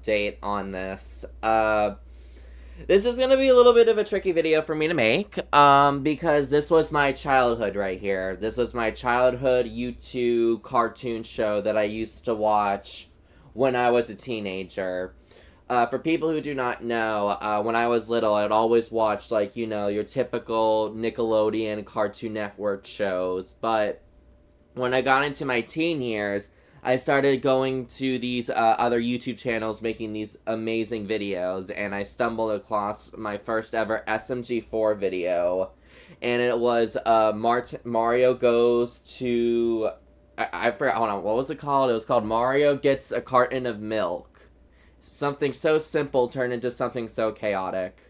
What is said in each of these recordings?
update on this. This is gonna be a little bit of a tricky video for me to make, because this was my childhood right here. This was my childhood YouTube cartoon show that I used to watch when I was a teenager. For people who do not know, when I was little, I'd always watch, like, you know, your typical Nickelodeon Cartoon Network shows, but when I got into my teen years, I started going to these other YouTube channels making these amazing videos, and I stumbled across my first ever SMG4 video, and it was Mario goes to... I forgot, hold on, what was it called? It was called Mario Gets a Carton of Milk. Something so simple turned into something so chaotic.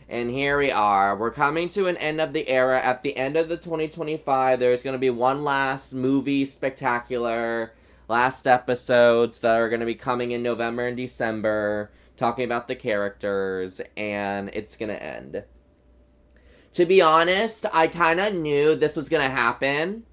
And here we are. We're coming to an end of the era. At the end of the 2025, there's going to be one last movie spectacular, last episodes that are going to be coming in November and December, talking about the characters, and it's going to end. To be honest, I kind of knew this was going to happen,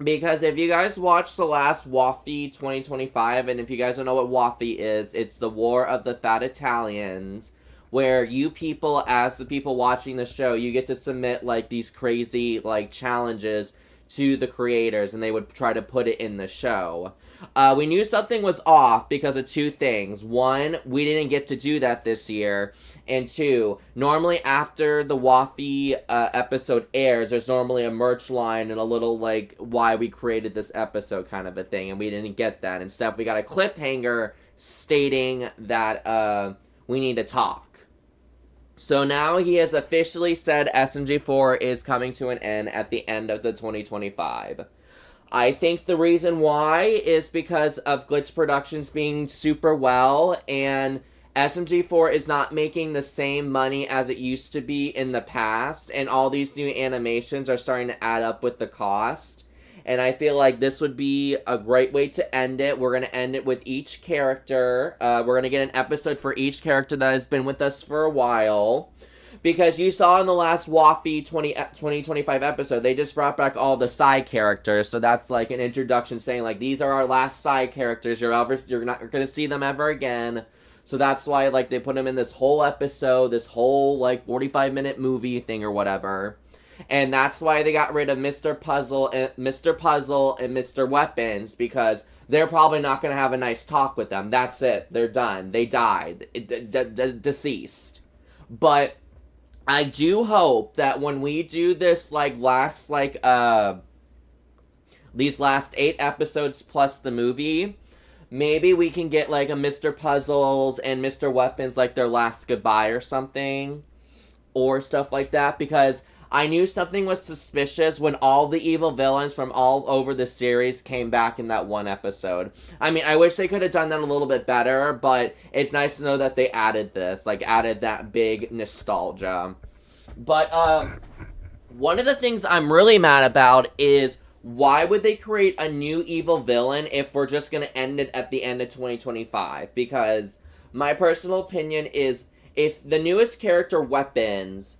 because if you guys watched the last Waffy 2025, and if you guys don't know what Waffy is, it's the War of the Fat Italians, where you people, as the people watching the show, you get to submit, like, these crazy, like, challenges to the creators, and they would try to put it in the show. We knew something was off because of two things. One, we didn't get to do that this year. And two, normally after the Waffy episode airs, there's normally a merch line and a little, like, why we created this episode kind of a thing, and we didn't get that. Instead, we got a cliffhanger stating that we need to talk. So now he has officially said SMG4 is coming to an end at the end of the 2025. I think the reason why is because of Glitch Productions being super well, and SMG4 is not making the same money as it used to be in the past, and all these new animations are starting to add up with the cost. And I feel like this would be a great way to end it. We're going to end it with each character. We're going to get an episode for each character that has been with us for a while. Because you saw in the last Waffy 2025 episode, they just brought back all the side characters. So that's like an introduction saying, like, these are our last side characters. You're not going to see them ever again. So that's why, like, they put them in this whole episode, this whole, like, 45-minute movie thing or whatever. And that's why they got rid of Mr. Puzzle and Mr. Weapons, because they're probably not going to have a nice talk with them. That's it. They're done. They died. Deceased. But I do hope that when we do this, like, last, like, these last 8 episodes plus the movie, maybe we can get, like, a Mr. Puzzles and Mr. Weapons, like, their last goodbye or something. Or stuff like that, because I knew something was suspicious when all the evil villains from all over the series came back in that one episode. I mean, I wish they could have done that a little bit better, but it's nice to know that they added this, like, added that big nostalgia. But, one of the things I'm really mad about is, why would they create a new evil villain if we're just gonna end it at the end of 2025? Because my personal opinion is, if the newest character, Weapons,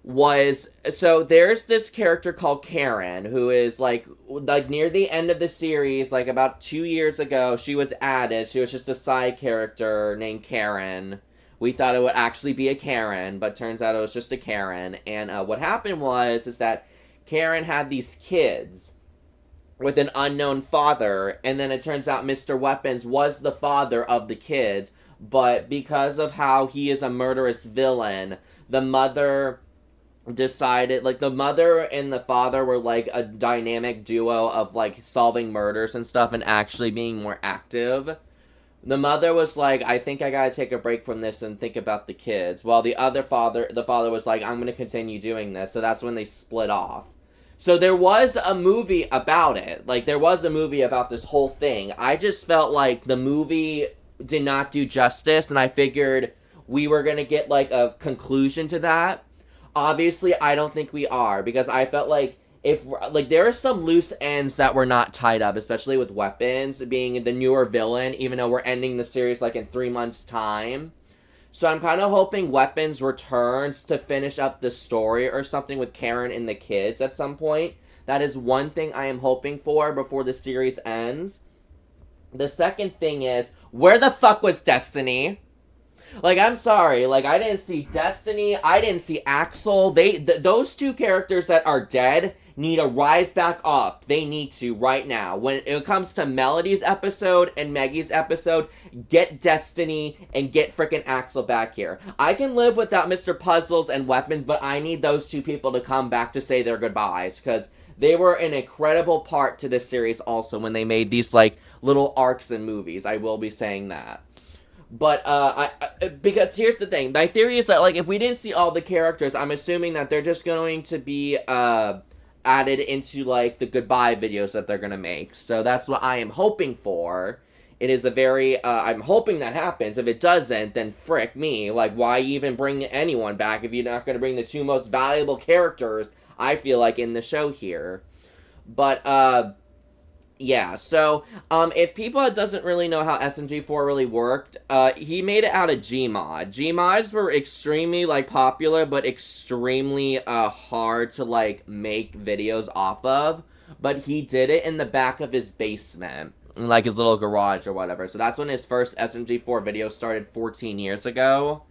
was... So, there's this character called Karen, who is, like, near the end of the series, like, about 2 years ago, she was added. She was just a side character named Karen. We thought it would actually be a Karen, but turns out it was just a Karen. And what happened is that Karen had these kids with an unknown father, and then it turns out Mr. Weapons was the father of the kids, but because of how he is a murderous villain, the mother decided, like, the mother and the father were, like, a dynamic duo of, like, solving murders and stuff and actually being more active. The mother was like, I think I gotta take a break from this and think about the kids, while the father was like, I'm gonna continue doing this. So that's when they split off. So there was a movie about it. Like, there was a movie about this whole thing. I just felt like the movie did not do justice, and I figured we were gonna get, like, a conclusion to that. Obviously, I don't think we are, because I felt like there are some loose ends that were not tied up, especially with Weapons being the newer villain, even though we're ending the series, like, in 3 months' time. So I'm kind of hoping Weapons returns to finish up the story or something with Karen and the kids at some point. That is one thing I am hoping for before the series ends. The second thing is, where the fuck was Destiny? Like, I'm sorry. Like, I didn't see Destiny. I didn't see Axel. Those two characters that are dead need to rise back up. They need to right now. When it comes to Melody's episode and Maggie's episode, get Destiny and get frickin' Axel back here. I can live without Mr. Puzzles and Weapons, but I need those two people to come back to say their goodbyes, because they were an incredible part to this series also when they made these, like, little arcs and movies. I will be saying that. But, because here's the thing. My theory is that, like, if we didn't see all the characters, I'm assuming that they're just going to be, added into, like, the goodbye videos that they're gonna make. So that's what I am hoping for. It is a very, I'm hoping that happens. If it doesn't, then frick me. Like, why even bring anyone back if you're not gonna bring the two most valuable characters, I feel like, in the show here? But, yeah, so, if people doesn't really know how SMG4 really worked, he made it out of Gmod. Gmods were extremely, like, popular, but extremely, hard to, like, make videos off of, but he did it in the back of his basement, like his little garage or whatever, so that's when his first SMG4 video started 14 years ago.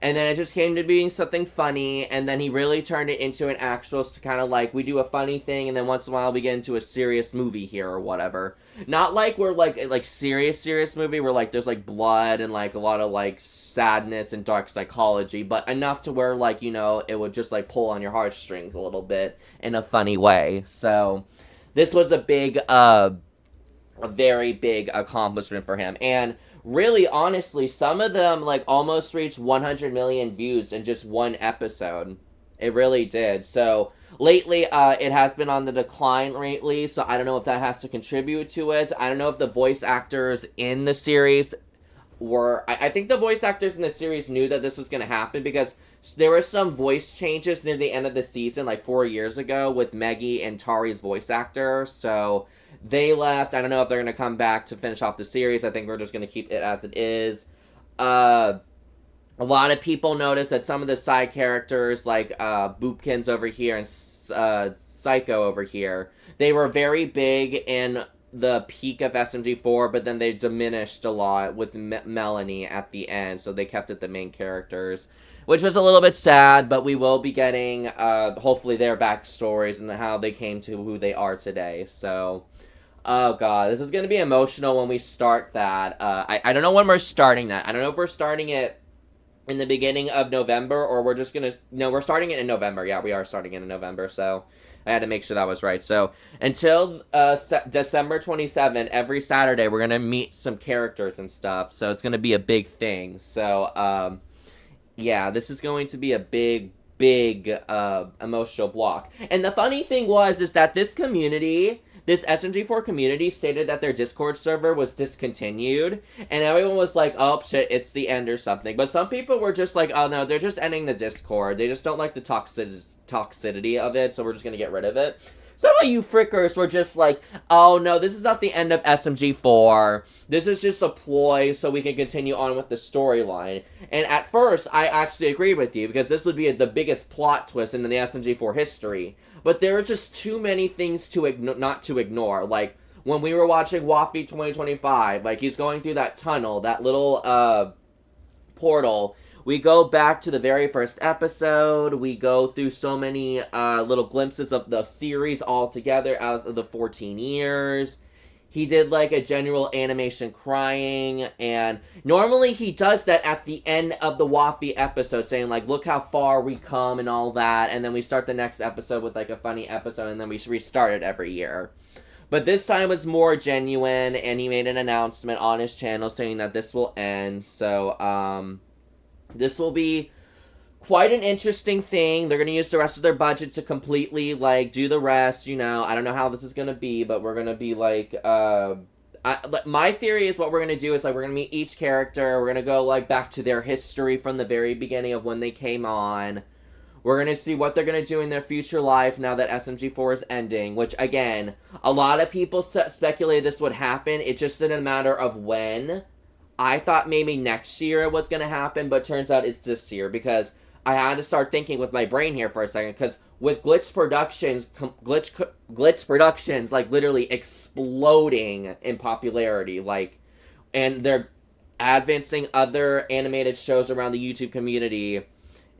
And then it just came to being something funny, and then he really turned it into an actual kind of like, we do a funny thing, and then once in a while we get into a serious movie here or whatever. Not like we're like serious movie where like there's like blood and like a lot of like sadness and dark psychology, but enough to where like, you know, it would just like pull on your heartstrings a little bit in a funny way. So this was a very big accomplishment for him. And really, honestly, some of them, like, almost reached 100 million views in just one episode. It really did. So, lately, it has been on the decline lately, so I don't know if that has to contribute to it. I don't know if the voice actors in the series were... I think the voice actors in the series knew that this was going to happen, because there were some voice changes near the end of the season, like 4 years ago, with Maggie and Tari's voice actor, so... They left. I don't know if they're going to come back to finish off the series. I think we're just going to keep it as it is. A lot of people noticed that some of the side characters, like Boopkins over here and Psycho over here, they were very big in the peak of SMG4, but then they diminished a lot with Melanie at the end, so they kept it the main characters, which was a little bit sad, but we will be getting, hopefully, their backstories and how they came to who they are today, so... Oh god, this is going to be emotional when we start that. I don't know when we're starting that. I don't know if we're starting it in the beginning of November, or we're just going to... No, we're starting it in November. Yeah, we are starting it in November, so I had to make sure that was right. So, until December 27, every Saturday, we're going to meet some characters and stuff, so it's going to be a big thing. So, yeah, this is going to be a big emotional block. And the funny thing is that this community... This SMG4 community stated that their Discord server was discontinued, and everyone was like, oh shit, it's the end or something. But some people were just like, oh no, they're just ending the Discord. They just don't like the toxicity of it, so we're just gonna get rid of it. Some of you frickers were just like, oh no, this is not the end of SMG4. This is just a ploy so we can continue on with the storyline. And at first, I actually agreed with you, because this would be the biggest plot twist in the SMG4 history. But there are just too many things to not to ignore. Like, when we were watching Waffy 2025, like, he's going through that tunnel, that little, portal. We go back to the very first episode. We go through so many, little glimpses of the series all together out of the 14 years. He did, like, a general animation crying, and normally he does that at the end of the Waffy episode, saying, like, look how far we come and all that, and then we start the next episode with, like, a funny episode, and then we restart it every year. But this time was more genuine, and he made an announcement on his channel saying that this will end, so, this will be quite an interesting thing. They're going to use the rest of their budget to completely, like, do the rest, you know. I don't know how this is going to be, but we're going to be, like, my theory is what we're going to do is, like, we're going to meet each character. We're going to go, like, back to their history from the very beginning of when they came on. We're going to see what they're going to do in their future life now that SMG4 is ending, which, again, a lot of people speculated this would happen. It just didn't matter of when. I thought maybe next year it was going to happen, but turns out it's this year, because I had to start thinking with my brain here for a second, because with Glitch Productions, like, literally exploding in popularity, like, and they're advancing other animated shows around the YouTube community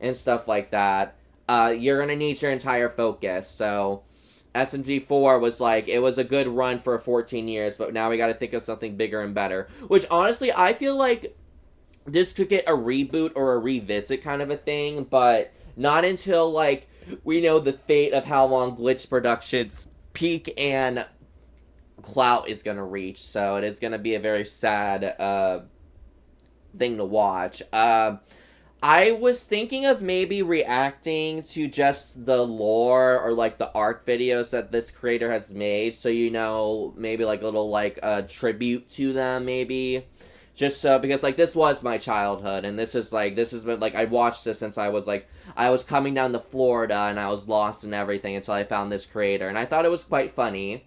and stuff like that, you're gonna need your entire focus. So SMG4 was like, it was a good run for 14 years, but now we gotta think of something bigger and better. Which, honestly, I feel like this could get a reboot or a revisit kind of a thing, but not until, like, we know the fate of how long Glitch Productions' peak and clout is gonna reach. So it is gonna be a very sad thing to watch. I was thinking of maybe reacting to just the lore or, like, the art videos that this creator has made, so, you know, maybe, like, a little, like, tribute to them, maybe. Just so, because, like, this was my childhood, and this has been, like, I watched this since I was coming down to Florida, and I was lost and everything until I found this creator, and I thought it was quite funny.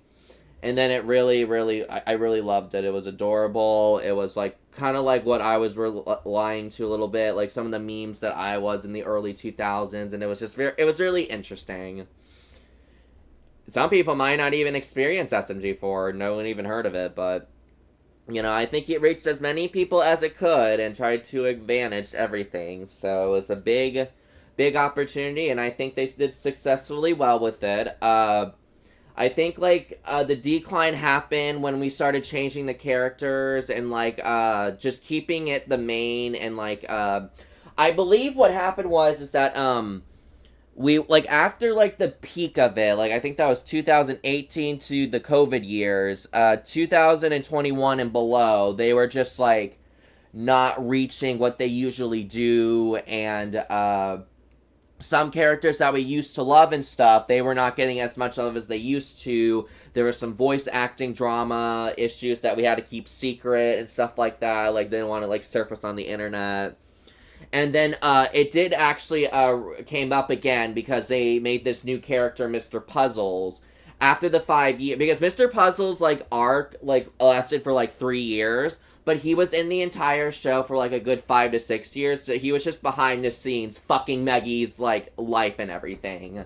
And then it really, I really loved it. It was adorable. It was, like, kind of like what I was relying to a little bit, like some of the memes that I was in the early 2000s, and it was just it was really interesting. Some people might not even experience SMG4, no one even heard of it, but, you know, I think it reached as many people as it could and tried to advantage everything. So it's a big opportunity, and I think they did successfully well with it. I think, like, the decline happened when we started changing the characters and, like, just keeping it the main, and, like, I believe what happened is that, we, like, after, like, the peak of it, like, I think that was 2018 to the COVID years, 2021 and below, they were just, like, not reaching what they usually do, and, some characters that we used to love and stuff, they were not getting as much love as they used to. There was some voice acting drama issues that we had to keep secret and stuff like that. Like, they didn't want to, like, surface on the internet. And then, it did actually, came up again because they made this new character, Mr. Puzzles. After the 5 years, because Mr. Puzzles, like, arc, like, lasted for, like, 3 years, but he was in the entire show for, like, a good 5 to 6 years, so he was just behind the scenes, fucking Maggie's, like, life and everything.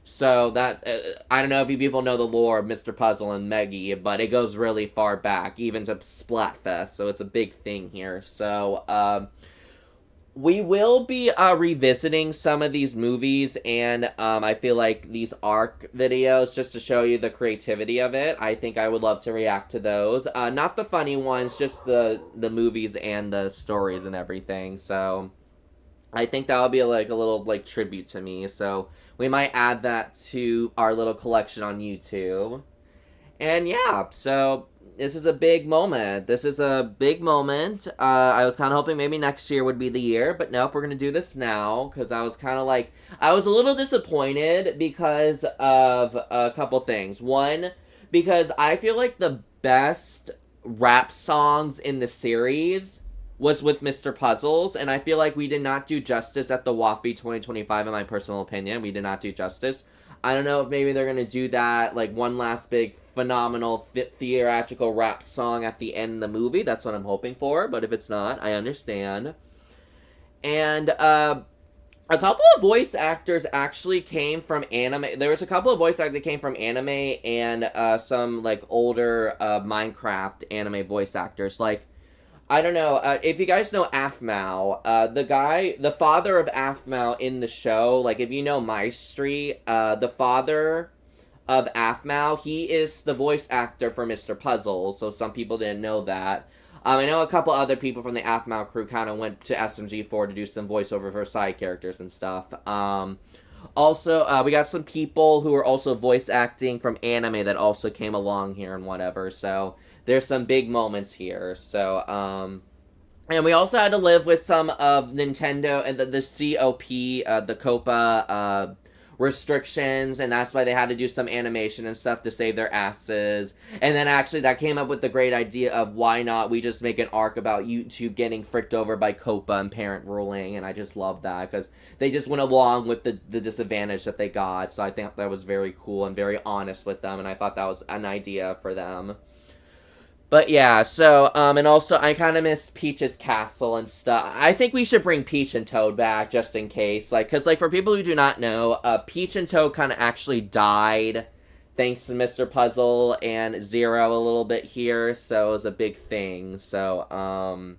So that, I don't know if you people know the lore of Mr. Puzzle and Maggie, but it goes really far back, even to Splatfest, so it's a big thing here. So, we will be revisiting some of these movies, and I feel like these ARC videos, just to show you the creativity of it, I think I would love to react to those. Not the funny ones, just the movies and the stories and everything. So I think that would be like a little, like, tribute to me. So we might add that to our little collection on YouTube. And yeah, so this is a big moment. I was kind of hoping maybe next year would be the year, but nope, we're going to do this now, because I was kind of like, I was a little disappointed because of a couple things. One, because I feel like the best rap songs in the series was with Mr. Puzzles, and I feel like we did not do justice at the WAFI 2025, in my personal opinion. We did not do justice. I don't know if maybe they're going to do that, like, one last big, phenomenal, theatrical rap song at the end of the movie. That's what I'm hoping for, but if it's not, I understand. And, a couple of voice actors actually came from anime. There was a couple of voice actors that came from anime and, some, like, older, Minecraft anime voice actors. Like, I don't know, if you guys know Aphmau, the father of Aphmau in the show, like, if you know My Street, the father of Aphmau, he is the voice actor for Mr. Puzzle, so some people didn't know that. I know a couple other people from the Aphmau crew kind of went to SMG4 to do some voiceover for side characters and stuff. Also, we got some people who are also voice acting from anime that also came along here and whatever, so there's some big moments here. So, and we also had to live with some of Nintendo and the COP, the COPA, restrictions, and that's why they had to do some animation and stuff to save their asses. And then actually that came up with the great idea of why not we just make an arc about YouTube getting fricked over by COPA and parent ruling, and I just love that because they just went along with the disadvantage that they got. So I think that was very cool and very honest with them, and I thought that was an idea for them. But yeah, so, and also I kind of miss Peach's castle and stuff. I think we should bring Peach and Toad back just in case. Like, because, like, for people who do not know, Peach and Toad kind of actually died thanks to Mr. Puzzle and Zero a little bit here. So it was a big thing. So,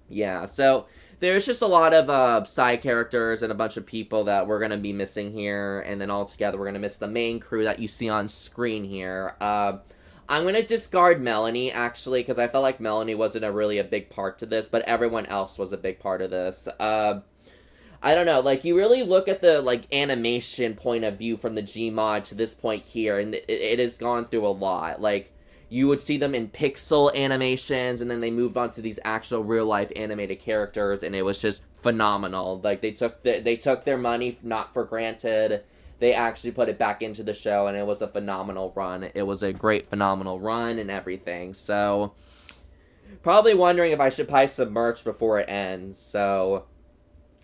yeah. So there's just a lot of side characters and a bunch of people that we're going to be missing here. And then altogether, we're going to miss the main crew that you see on screen here. I'm going to discard Melanie, actually, because I felt like Melanie wasn't really a big part to this, but everyone else was a big part of this. I don't know, like, you really look at the, like, animation point of view from the Gmod to this point here, and it has gone through a lot. Like, you would see them in pixel animations, and then they moved on to these actual real-life animated characters, and it was just phenomenal. Like, they took their money not for granted. They actually put it back into the show, and it was a phenomenal run. It was a great, phenomenal run and everything. So, probably wondering if I should buy some merch before it ends. So,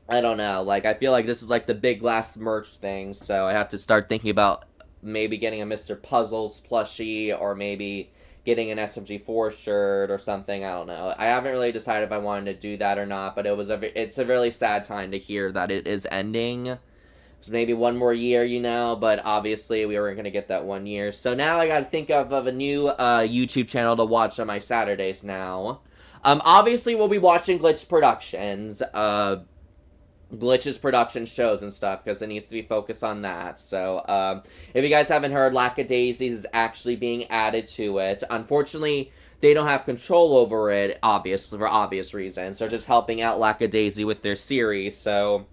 I don't know. Like, I feel like this is like the big last merch thing. So, I have to start thinking about maybe getting a Mr. Puzzles plushie, or maybe getting an SMG4 shirt or something. I don't know. I haven't really decided if I wanted to do that or not, but it's a really sad time to hear that it is ending. So maybe one more year, you know, but obviously we weren't going to get that 1 year. So now I got to think of a new YouTube channel to watch on my Saturdays now. Obviously we'll be watching Glitch Productions, Glitch's production shows and stuff, because it needs to be focused on that. So, if you guys haven't heard, Lackadaisies is actually being added to it. Unfortunately, they don't have control over it, obviously, for obvious reasons. They're just helping out Lackadaisy with their series, so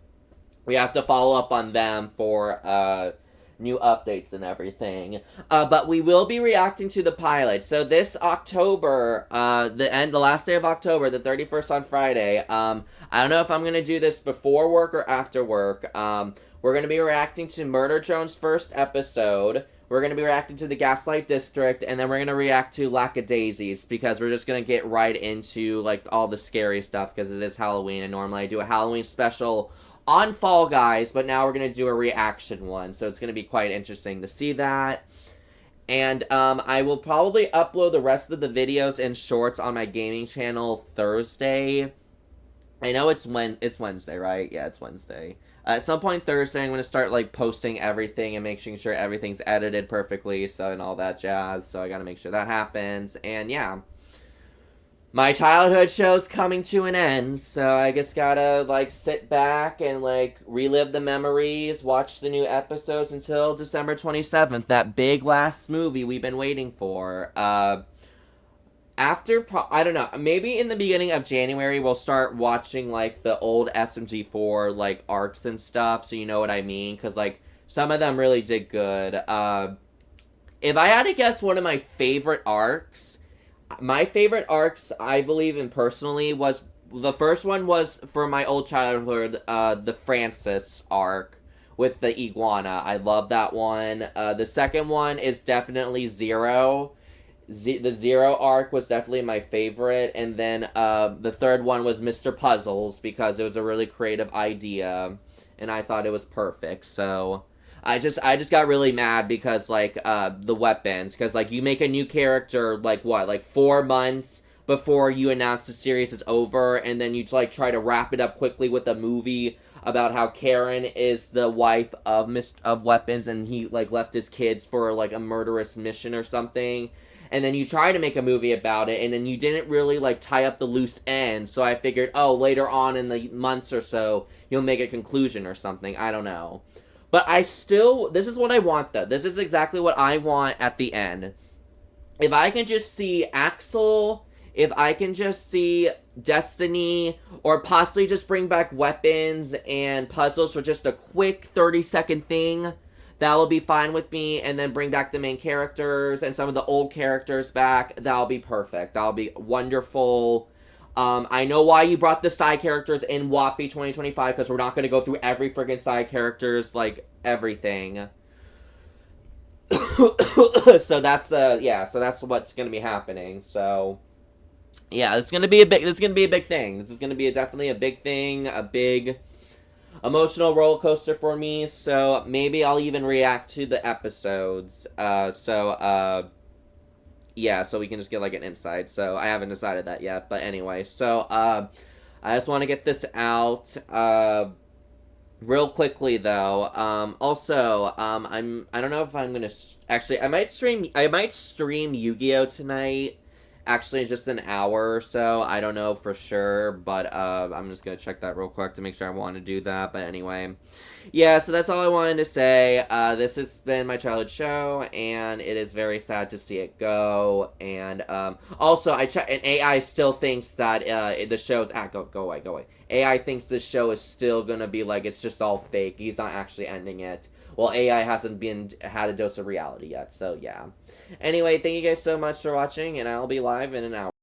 we have to follow up on them for new updates and everything. But we will be reacting to the pilot. So this October, the last day of October, the 31st on Friday, I don't know if I'm going to do this before work or after work. We're going to be reacting to Murder Drone's first episode. We're going to be reacting to the Gaslight District, and then we're going to react to Lackadaisies, because we're just going to get right into, like, all the scary stuff, because it is Halloween, and normally I do a Halloween special on Fall Guys, but now we're going to do a reaction one, so it's going to be quite interesting to see that. And I will probably upload the rest of the videos and shorts on my gaming channel Thursday. I know it's Wednesday, right? Yeah, it's Wednesday. At some point Thursday, I'm going to start, like, posting everything and making sure everything's edited perfectly, so, and all that jazz, so I got to make sure that happens. And yeah, my childhood show's coming to an end, so I just gotta, like, sit back and, like, relive the memories, watch the new episodes until December 27th, that big last movie we've been waiting for. I don't know, maybe in the beginning of January we'll start watching, like, the old SMG4, like, arcs and stuff, so you know what I mean, because, like, some of them really did good. If I had to guess one of my favorite arcs, my favorite arcs, I believe in personally, was the first one was for my old childhood, the Francis arc with the iguana. I love that one. The second one is definitely Zero. The Zero arc was definitely my favorite, and then the third one was Mr. Puzzles, because it was a really creative idea, and I thought it was perfect. So I just got really mad because, like, the weapons, because, like, you make a new character, like, what, like, 4 months before you announce the series is over, and then you, like, try to wrap it up quickly with a movie about how Karen is the wife of Weapons, and he, like, left his kids for, like, a murderous mission or something, and then you try to make a movie about it, and then you didn't really, like, tie up the loose ends, so I figured, oh, later on in the months or so, you'll make a conclusion or something, I don't know. But this is what I want, though. This is exactly what I want at the end. If I can just see Axel, if I can just see Destiny, or possibly just bring back Weapons and Puzzles for just a quick 30-second thing, that will be fine with me, and then bring back the main characters and some of the old characters back, that'll be perfect. That'll be wonderful. I know why you brought the side characters in WAPI 2025, because we're not going to go through every friggin' side characters, like, everything. So that's, so that's what's going to be happening, so yeah, this is going to be a big thing. This is going to be definitely a big thing, a big emotional roller coaster for me, so maybe I'll even react to the episodes, Yeah, so we can just get like an inside. So I haven't decided that yet. But anyway, so I just want to get this out. Real quickly though, I don't know if I'm gonna actually I might stream Yu-Gi-Oh tonight. Actually, in just an hour or so. I don't know for sure, but I'm just gonna check that real quick to make sure I want to do that. But anyway, yeah. So that's all I wanted to say. This has been my childhood show, and it is very sad to see it go. And also, and AI still thinks that the show's go away, go away. AI thinks this show is still gonna be like it's just all fake. He's not actually ending it. Well, AI hasn't had a dose of reality yet, so yeah. Anyway, thank you guys so much for watching, and I'll be live in an hour.